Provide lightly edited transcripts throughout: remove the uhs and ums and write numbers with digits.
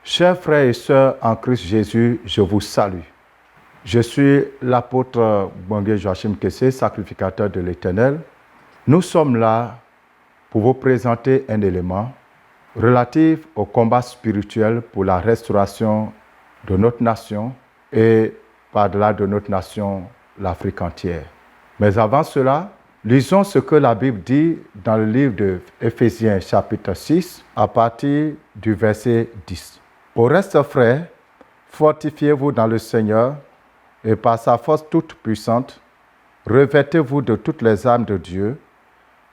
Chers frères et sœurs en Christ Jésus, je vous salue. Je suis l'apôtre Bouangué Joachim Kessé, sacrificateur de l'Éternel. Nous sommes là pour vous présenter un élément relatif au combat spirituel pour la restauration de notre nation et par-delà de notre nation, l'Afrique entière. Mais avant cela, lisons ce que la Bible dit dans le livre de Éphésiens chapitre 6 à partir du verset 10. Au reste, frères, fortifiez-vous dans le Seigneur et par sa force toute puissante, revêtez-vous de toutes les armes de Dieu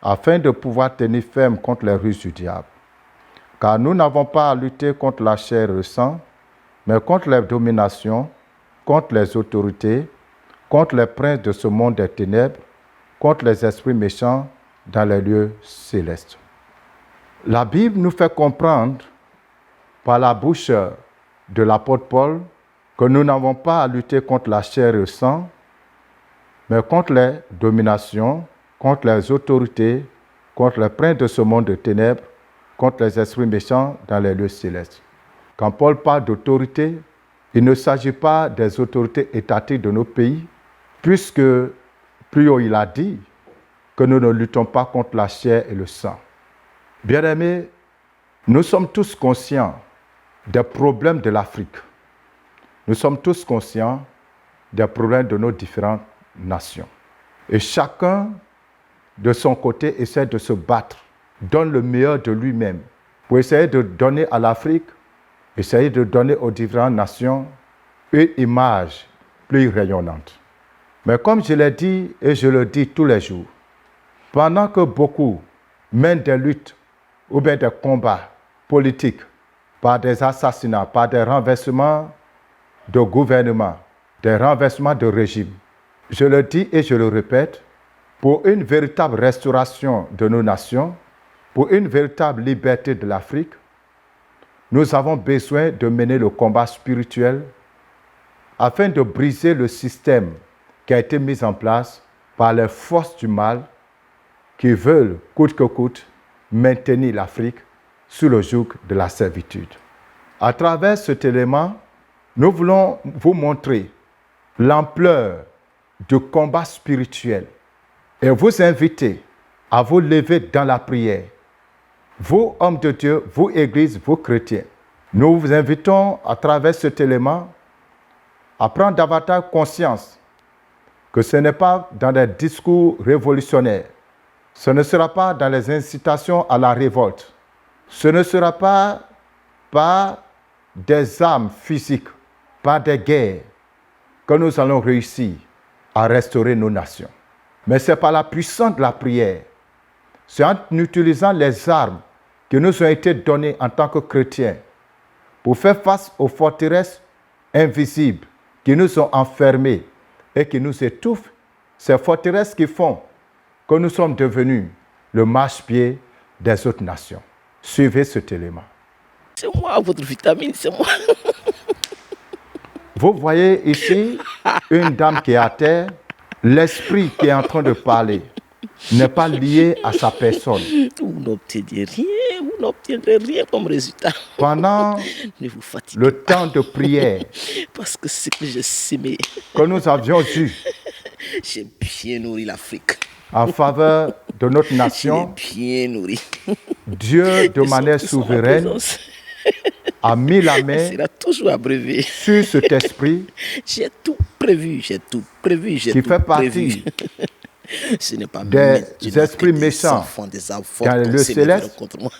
afin de pouvoir tenir ferme contre les ruses du diable. Car nous n'avons pas à lutter contre la chair et le sang, mais contre les dominations, contre les autorités, contre les princes de ce monde des ténèbres, contre les esprits méchants dans les lieux célestes. La Bible nous fait comprendre par la bouche de l'apôtre Paul que nous n'avons pas à lutter contre la chair et le sang, mais contre les dominations, contre les autorités, contre les princes de ce monde de ténèbres, contre les esprits méchants dans les lieux célestes. Quand Paul parle d'autorité, il ne s'agit pas des autorités étatiques de nos pays, puisque plus haut il a dit que nous ne luttons pas contre la chair et le sang. Bien-aimés, nous sommes tous conscients des problèmes de l'Afrique. Nous sommes tous conscients des problèmes de nos différentes nations. Et chacun, de son côté, essaie de se battre, donne le meilleur de lui-même pour essayer de donner à l'Afrique, essayer de donner aux différentes nations une image plus rayonnante. Mais comme je l'ai dit et je le dis tous les jours, pendant que beaucoup mènent des luttes ou bien des combats politiques par des assassinats, par des renversements de gouvernement, des renversements de régime, je le dis et je le répète, pour une véritable restauration de nos nations, pour une véritable liberté de l'Afrique, nous avons besoin de mener le combat spirituel afin de briser le système qui a été mis en place par les forces du mal qui veulent, coûte que coûte, maintenir l'Afrique sous le joug de la servitude. À travers cet élément, nous voulons vous montrer l'ampleur du combat spirituel et vous inviter à vous lever dans la prière. Vous, hommes de Dieu, vous, Église, vous, chrétiens, nous vous invitons à travers cet élément à prendre davantage conscience que ce n'est pas dans des discours révolutionnaires, ce ne sera pas dans les incitations à la révolte, ce ne sera pas par des armes physiques, par des guerres, que nous allons réussir à restaurer nos nations. Mais c'est par la puissance de la prière, c'est en utilisant les armes qui nous ont été données en tant que chrétiens pour faire face aux forteresses invisibles qui nous ont enfermés et qui nous étouffent, ces forteresses qui font que nous sommes devenus le marchepied des autres nations. Suivez cet élément. C'est moi, votre vitamine, c'est moi. Vous voyez ici une dame qui est à terre. L'esprit qui est en train de parler n'est pas lié à sa personne. Vous n'obtiendrez rien comme résultat. Pendant Ne vous fatiguez le pas. temps de prière Parce que ce que j'ai semé, que nous avions eu j'ai bien nourri l'Afrique. en faveur de notre Je l'ai nation, bien nourri. Dieu, de manière souveraine, a mis la Elle main sera toujours abreuvée. sur cet esprit J'ai tout prévu, j'ai tout prévu, j'ai qui tout fait prévu. partie Ce n'est pas des maintenant esprits que méchants enfants, des enfants dans le lieu céleste. contre moi.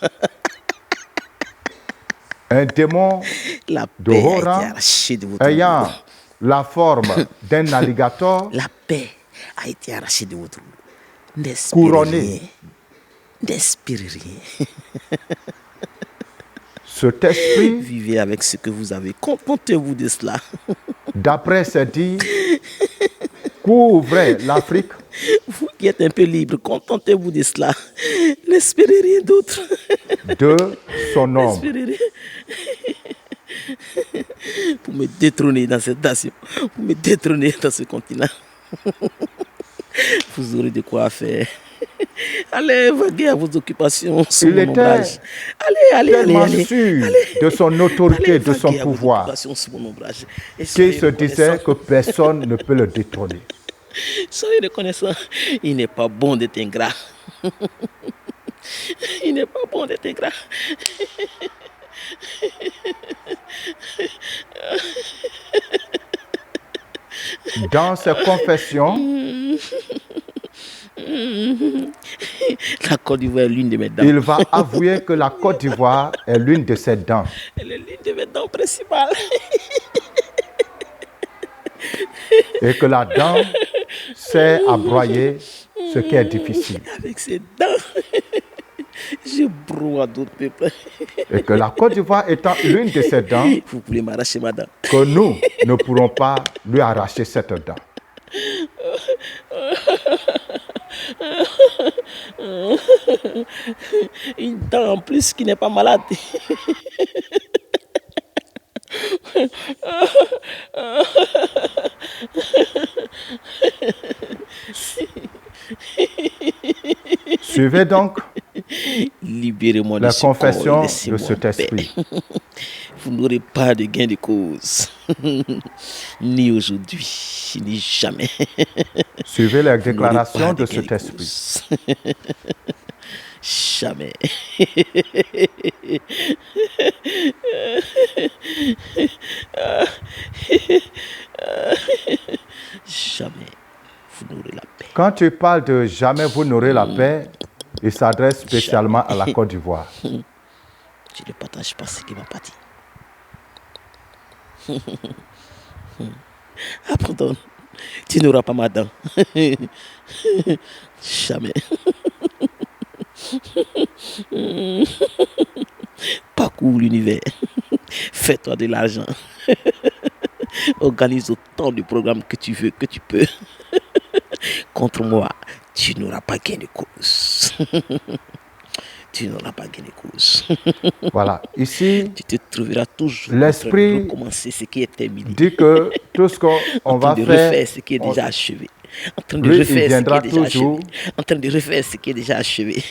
un démon La de paix haut a été rang arrachée de votre ayant bout. la forme d'un alligator La paix a été arrachée de votre bout. Couronné. N'espérez rien. N'espérez rien. cet esprit, Vivez avec ce que vous avez. Contentez-vous de cela. d'après ses dires, couvrait l'Afrique Vous qui êtes un peu libre, contentez-vous de cela. N'espérez rien d'autre. de son ombre. N'espérez rien. Pour me détrôner dans cette nation, pour me détrôner dans ce continent. Vous aurez de quoi faire. Allez, vaguez à vos occupations sous Il mon ombrage. était Allez, tellement allez. sûr Allez, de son autorité, allez, de son vaguez à vos pouvoir, occupations sous mon ombrage. Et qu'il soyez se reconnaissant. disait que personne ne peut le détrôner. Soyez reconnaissant. Il n'est pas bon d'être ingrat. Il n'est pas bon d'être ingrat. Dans ses confessions, La Côte d'Ivoire est l'une de mes dents. il va avouer que la Côte d'Ivoire est l'une de ses dents Elle est l'une de mes dents principales. et que la dent sert à broyer ce qui est difficile. Avec ses dents, je broie d'autres peuples. Et que la Côte d'Ivoire étant l'une de ses dents, Vous voulez m'arracher ma dent. que nous ne pourrons pas lui arracher cette dent. Une dent en plus qui n'est pas malade. Suivez donc Libérez-moi de la ce corps, confession de laissez-moi en cet paix. esprit. Vous n'aurez pas de gain de cause. Ni aujourd'hui, ni jamais. Suivez les Vous n'aurez déclarations pas de gain cet esprit. cause. Jamais. Jamais. Vous n'aurez la paix. Quand tu parles de jamais vous n'aurez la paix, il s'adresse spécialement à la Côte d'Ivoire. Tu ne partages pas ce qui m'a parti. Abandonne. Tu n'auras pas ma dent. Jamais. Parcours l'univers. Fais-toi de l'argent. Organise autant de programmes que tu veux, que tu peux. Contre moi, tu n'auras pas gain de cause. Tu n'auras pas gain de cause. Voilà. Ici, Tu te trouveras toujours l'esprit en train de recommencer ce qui est terminé. dit que tout ce qu'on En train va de faire, refaire ce qui est déjà achevé. En train de lui, il refaire ce qui viendra est déjà toujours achevé. En train de refaire ce qui est déjà achevé.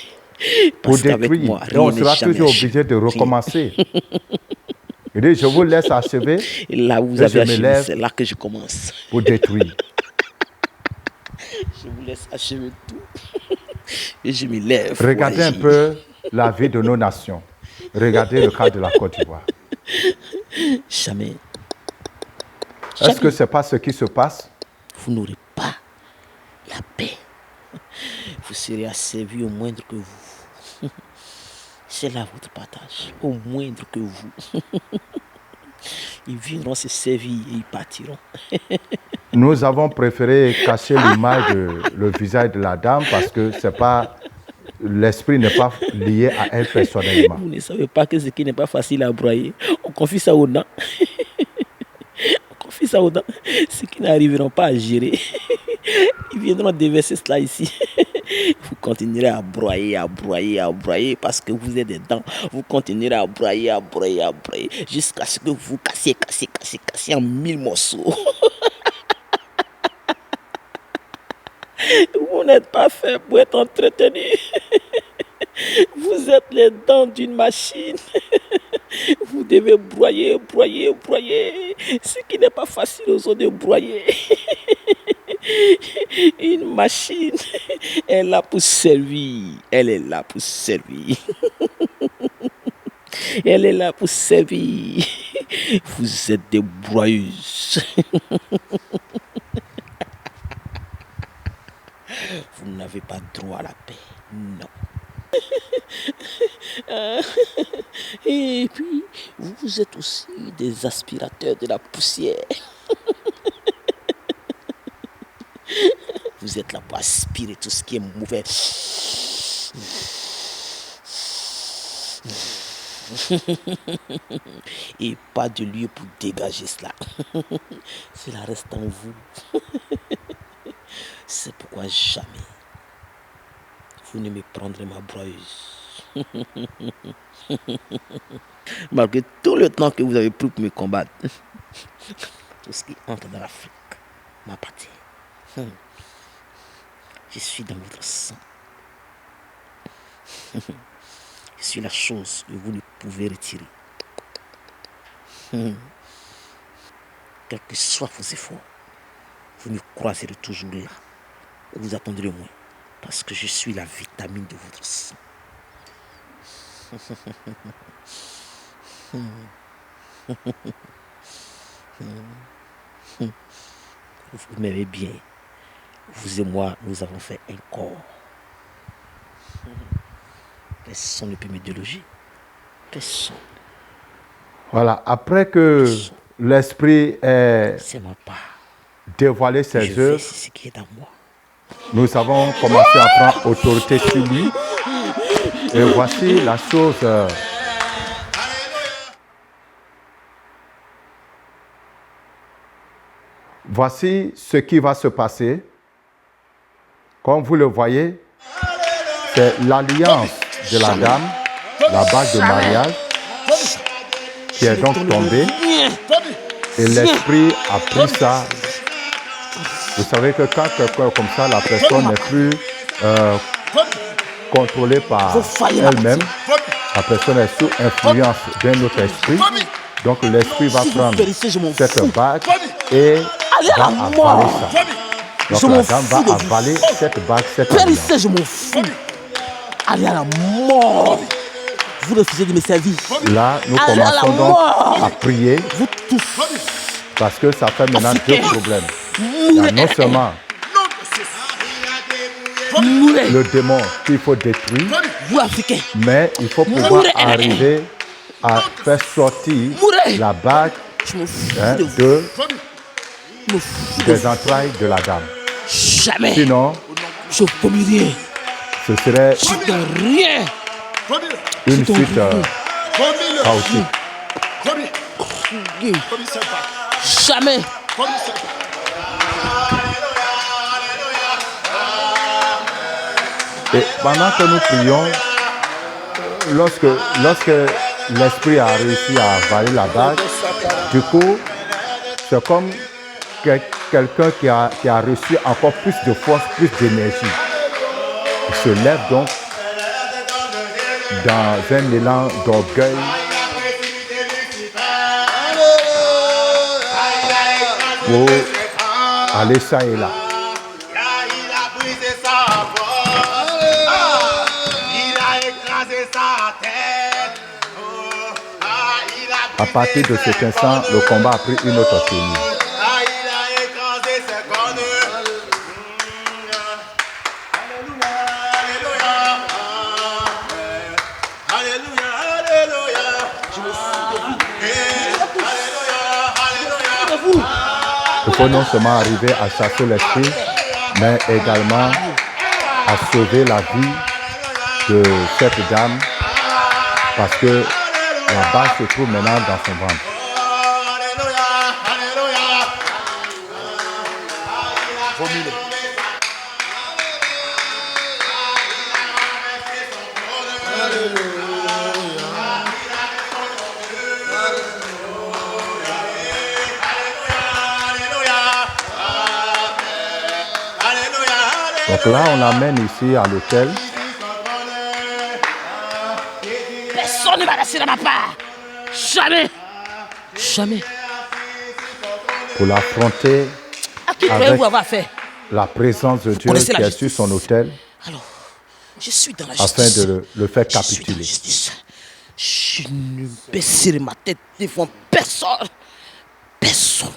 pour Parce qu'avec détruire. moi, Et on rien n'est sera jamais toujours achevé. obligé de Rien. recommencer. Il dit, je vous laisse achever Et là où vous et avez je me achevé, lève c'est là que je commence. pour détruire. Je vous laisse achever tout. Et je me lève. pour Regardez un agir. peu la vie de nos nations. Regardez le cas de la Côte d'Ivoire. Jamais. Est-ce que ce n'est pas ce qui se passe? Vous n'aurez pas la paix. Vous serez asservis au moindre que vous. C'est là votre partage. Au moindre que vous. Ils viendront se servir et ils partiront. Nous avons préféré cacher l'image de le visage de la dame parce que c'est pas l'esprit n'est pas lié à elle personnellement. Vous ne savez pas que ce qui n'est pas facile à broyer, on confie ça aux dents. On confie ça aux dents. Ceux qui n'arriveront pas à gérer, ils viendront déverser cela ici. Vous continuerez à broyer, à broyer, à broyer parce que vous êtes des dents. Vous continuerez à broyer, à broyer, à broyer jusqu'à ce que vous cassiez en 1000 morceaux. Vous n'êtes pas fait pour être entretenu. Vous êtes les dents d'une machine. Vous devez broyer, broyer, broyer. Ce qui n'est pas facile aux autres de broyer. Une machine, elle est là pour servir. Elle est là pour servir. Elle est là pour servir. Vous êtes des broyeuses. Vous n'avez pas droit à la paix. Non. Et puis, vous êtes aussi des aspirateurs de la poussière. Vous êtes là pour aspirer tout ce qui est mauvais. Et pas de lieu pour dégager cela. Cela reste en vous. C'est pourquoi jamais vous ne me prendrez ma broyeuse. Malgré tout le temps que vous avez pris pour me combattre, tout ce qui entre dans l'Afrique m'appartient. Je suis dans votre sang. Je suis la chose que vous ne pouvez retirer. Quels que soient vos efforts, vous me croiserez toujours là. Vous attendrez moins. Parce que je suis la vitamine de votre sang. Vous m'aimez bien. Vous et moi, nous avons fait un corps. Personne ne peut me déloger. Personne. Voilà, après que l'Esprit ait C'est ma part. dévoilé Je ses vais œuvres, c'est ce qui est à moi. nous avons commencé à prendre autorité sur lui. Et voici la chose. Voici ce qui va se passer. Comme vous le voyez, c'est l'alliance de la dame, la bague de mariage, qui est donc tombée. Et l'Esprit a pris ça. Vous savez que quand quelqu'un est comme ça, la personne n'est plus contrôlée par elle-même. La personne est sous influence d'un autre esprit. Donc l'esprit va prendre cette bague et va avaler ça. Donc la dame va avaler cette bague, cette alliance. Périssez, je m'en fous. Allez à la mort. Vous refusez de me servir. Là, nous Allez à la commençons donc mort. à prier Vous tous. parce que ça fait maintenant deux Africains. problèmes. Il y a non seulement Mourez. le démon qu'il faut détruire, Vous, Africains. mais il faut pouvoir Mourez. arriver à faire sortir Mourez. la bague Je m'en fous hein, de vous. Je m'en fous de des vous. entrailles de la dame. Jamais. Sinon, Je vomis rien. ce serait Je donne rien. une t'en suite veux. chaotique. Jamais. Et pendant que nous prions, lorsque l'esprit a réussi à avaler la bague, du coup, c'est comme quelqu'un qui a reçu encore plus de force, plus d'énergie. Il se lève donc dans un élan d'orgueil. Pour aller ça et là. Il a brisé sa voix. Il a écrasé sa tête. À partir de cet instant, le combat a pris une autre tenue. Il a écrasé ses cornes. Alléluia. Alléluia. Alléluia. Je me fous de vous. Alléluia. Alléluia. Il faut non seulement arriver à chasser l'esprit, mais également à sauver la vie de cette dame, parce que la bague se trouve maintenant dans son ventre. Alléluia. Alléluia. Vomis-le. Donc là, on l'amène ici à l'hôtel. Personne ne va rester dans ma part. Jamais. Jamais. Pour l'affronter À qui avec croyez-vous avoir fait? la présence de Dieu connaissez la qui est justice. sur son autel, Alors, je suis dans la afin justice. de le faire Je suis dans la capituler. justice. Je ne baisserai ma tête devant personne. Personne.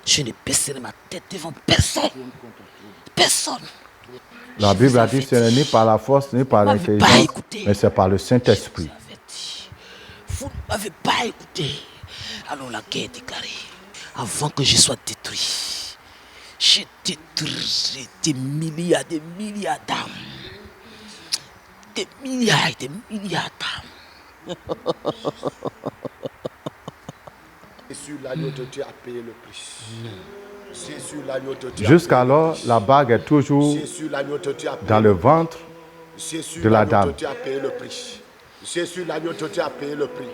Je ne baisserai ma tête devant personne. Personne. La Bible a dit que ce n'est ni par la force, ni par Vous m'avez pas l'intelligence, écouté. mais c'est par le Saint-Esprit. J'avais dit, vous ne m'avez pas écouté. Alors la guerre est déclarée. Avant que je sois détruit, j'ai détruit des milliards d'âmes. Des milliards et des milliards d'âmes. Jésus, l'agneau de Dieu a payé le prix. Jésus, l'agneau de Dieu. Jusqu'alors, la bague est toujours Jésus, l'agneau de Dieu a payé dans le ventre. Jésus, de la l'agneau dame. de Dieu a payé le prix. Jésus, l'agneau de Dieu a payé le prix.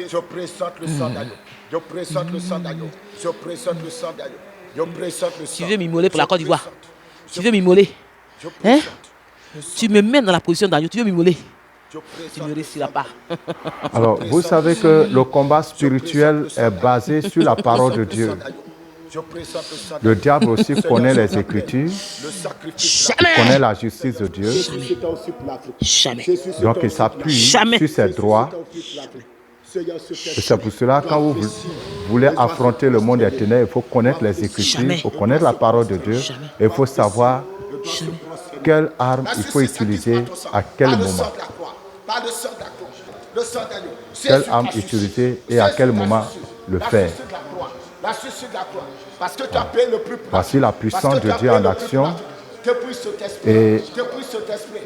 Je présente le sang d'agneau. Je présente le sang d'agneau. Je présente le sang d'agneau. Je présente le sang. Tu veux m'immoler pour la Je Côte d'Ivoire? présente. Tu veux m'immoler? Je Hein? présente. Tu me mets dans la position d'agneau, tu veux m'immoler. Je Tu présente ne le réussiras sang pas. Alors, vous savez que le combat spirituel est basé sur la parole de Dieu. Je présente le sang Le diable aussi connaît les Écritures, le sacrifice. connaît la justice de Dieu. C'était aussi pour l'Afrique. Jamais. Donc, il s'appuie Jamais. sur ses droits. Et c'est pour cela, quand vous voulez affronter le monde des ténèbres, il faut connaître les Écritures, il faut connaître la parole de Dieu, et il faut savoir quelle arme il faut utiliser à quel moment. Quelle arme utiliser et à quel moment le faire. Parce que tu as payé le plus prix. Voici la puissance de Dieu en action. Depuis cet esprit. Et Depuis cet esprit.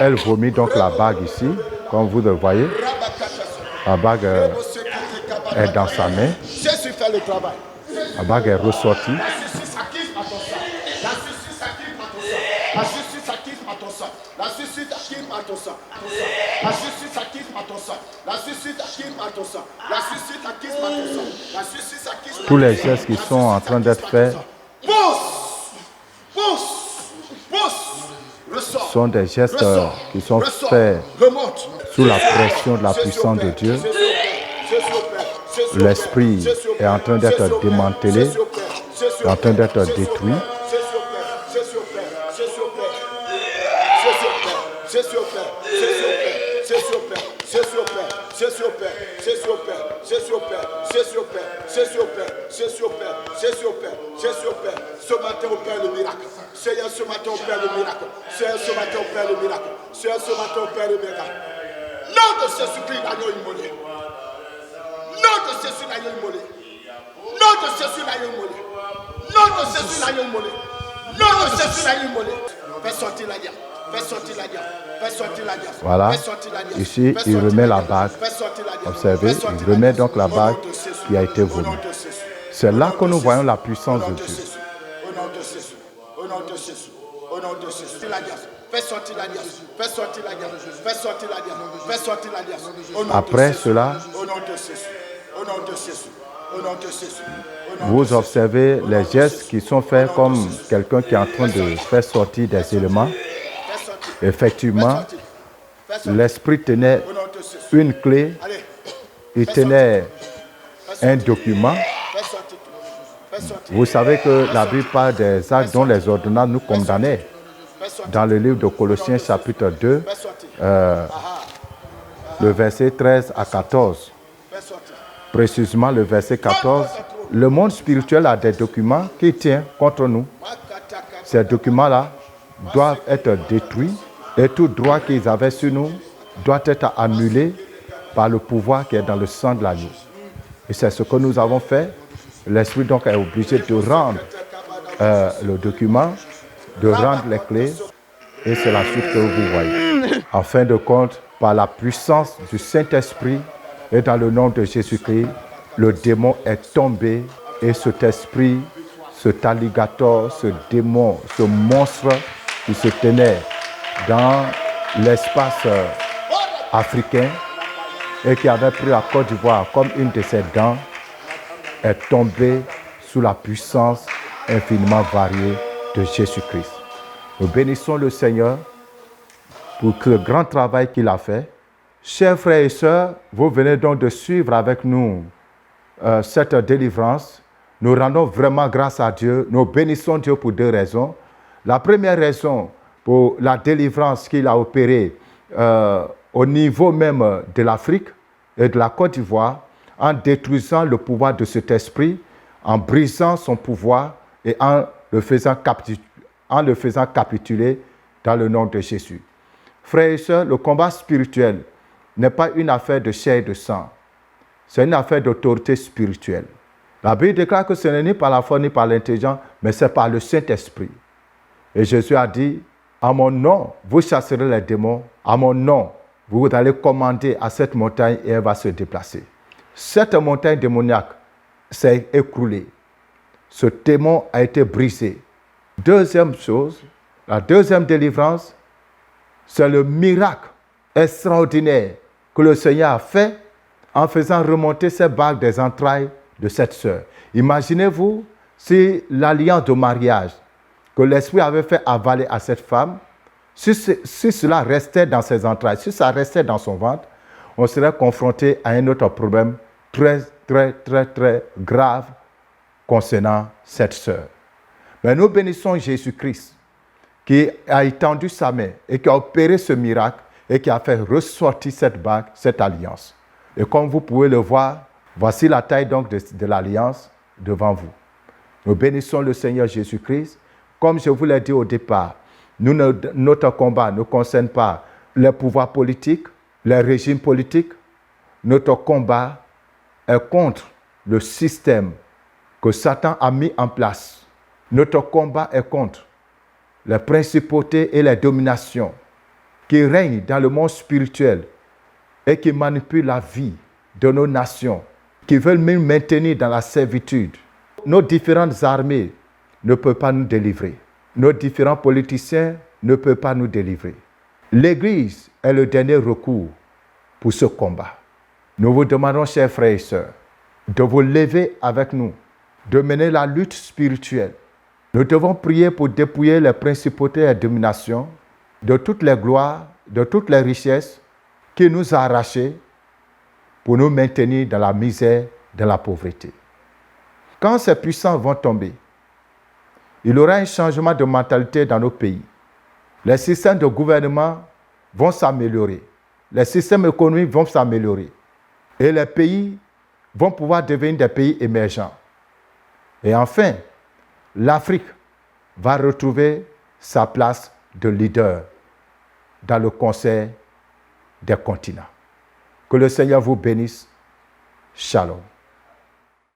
elle vomit donc la bague ici, comme vous le voyez. La bague est dans sa main. Jésus fait le travail. La bague est ressortie. La justice acquise par ton sang. La justice acquise par ton sang. La justice acquise par ton sang. La justice acquise par ton sang. La justice acquise par ton sang. La justice acquise par ton sang. La justice acquise par ton sang. La justice acquise par ton sang. Tous les gestes qui sont en train d'être faits Pousse! Pousse! Pousse! Ressort! sont des gestes Ressort! qui sont Ressort! faits Remonte! sous la pression de la puissance de Dieu. L'esprit est en train d'être démantelé, est en train d'être détruit. Ce matin opère le miracle. Seigneur, ce matin opère le miracle. Seigneur, ce matin opère le miracle. Seigneur, ce matin opère le miracle. Nom de Jésus-Christ, l'agneau immolé. Nom de Jésus, l'agneau immolé. Nom de Jésus, l'agneau immolé. Nom de Jésus, l'agneau immolé. Nom de Jésus, l'agneau immolé. Fais sortir la diable. Fais sortir la diable. Fais sortir la diable. Voilà. Fais sortir la diable. Ici, Fais il sortir remet la la diable. bague. Fais sortir la diable. Observez, Fais sortir il la remet diable. donc la Au nom bague de Jésus. qui a été Au nom vomi. de Jésus. C'est là que nous voyons la Au puissance nom de de Dieu. Jésus. Au nom de Jésus. Au nom de Jésus. Au nom de Jésus. La diable. Fais sortir la diable. Fais sortir la diable. Fais sortir la diable. Fais sortir la diable. Au nom de Après Jésus. cela, Au nom de Jésus. Au nom de Jésus. Au nom de Jésus. Au nom de vous Jésus. observez les gestes qui sont faits comme quelqu'un qui est en train de faire sortir des éléments. Fais sortir. Effectivement, Fais sortir. Fais sortir. l'esprit tenait Au nom de Jésus. une clé, Allez. il tenait un document. Fais sortir. Fais sortir. Vous savez que la Bible parle des actes dont les ordonnances nous condamnaient. Fais sortir. Dans le livre de Colossiens chapitre 2, Fais sortir. le verset 13 à 14. Fais sortir. Précisément le verset 14. Le monde spirituel a des documents qui tiennent contre nous. Ces documents-là doivent être détruits et tout droit qu'ils avaient sur nous doit être annulé par le pouvoir qui est dans le sang de l'agneau. Et c'est ce que nous avons fait. L'Esprit donc est obligé de rendre le document, de rendre les clés, et c'est la suite que vous voyez. En fin de compte, par la puissance du Saint-Esprit et dans le nom de Jésus-Christ, le démon est tombé et cet esprit, cet alligator, ce démon, ce monstre qui se tenait dans l'espace africain et qui avait pris la Côte d'Ivoire comme une de ses dents, est tombé sous la puissance infiniment variée de Jésus-Christ. Nous bénissons le Seigneur pour le grand travail qu'il a fait. Chers frères et sœurs, vous venez donc de suivre avec nous cette délivrance. Nous rendons vraiment grâce à Dieu. Nous bénissons Dieu pour deux raisons. La première raison, pour la délivrance qu'il a opérée au niveau même de l'Afrique et de la Côte d'Ivoire, en détruisant le pouvoir de cet esprit, en brisant son pouvoir et en le faisant capituler dans le nom de Jésus. Frères et sœurs, le combat spirituel n'est pas une affaire de chair et de sang. C'est une affaire d'autorité spirituelle. La Bible déclare que ce n'est ni par la foi ni par l'intelligence, mais c'est par le Saint-Esprit. Et Jésus a dit, à mon nom, vous chasserez les démons. À mon nom, vous allez commander à cette montagne et elle va se déplacer. Cette montagne démoniaque s'est écroulée. Ce démon a été brisé. Deuxième chose, la deuxième délivrance, c'est le miracle extraordinaire que le Seigneur a fait en faisant remonter ces bagues des entrailles de cette sœur. Imaginez-vous si l'alliance de mariage que l'Esprit avait fait avaler à cette femme Si cela restait dans ses entrailles, si ça restait dans son ventre, on serait confronté à un autre problème très, très, très, très grave concernant cette sœur. Mais nous bénissons Jésus-Christ qui a étendu sa main et qui a opéré ce miracle et qui a fait ressortir cette bague, cette alliance. Et comme vous pouvez le voir, voici la taille donc de l'alliance devant vous. Nous bénissons le Seigneur Jésus-Christ. Comme je vous l'ai dit au départ, notre combat ne concerne pas les pouvoirs politiques, les régimes politiques. Notre combat est contre le système que Satan a mis en place. Notre combat est contre les principautés et les dominations qui règnent dans le monde spirituel et qui manipulent la vie de nos nations, qui veulent nous maintenir dans la servitude. Nos différentes armées ne peuvent pas nous délivrer. Nos différents politiciens ne peuvent pas nous délivrer. L'Église est le dernier recours pour ce combat. Nous vous demandons, chers frères et sœurs, de vous lever avec nous, de mener la lutte spirituelle. Nous devons prier pour dépouiller les principautés et dominations de toutes les gloires, de toutes les richesses qui nous ont arrachées pour nous maintenir dans la misère, dans la pauvreté. Quand ces puissants vont tomber, il y aura un changement de mentalité dans nos pays. Les systèmes de gouvernement vont s'améliorer. Les systèmes économiques vont s'améliorer. Et les pays vont pouvoir devenir des pays émergents. Et enfin, l'Afrique va retrouver sa place de leader dans le concert des continents. Que le Seigneur vous bénisse. Shalom.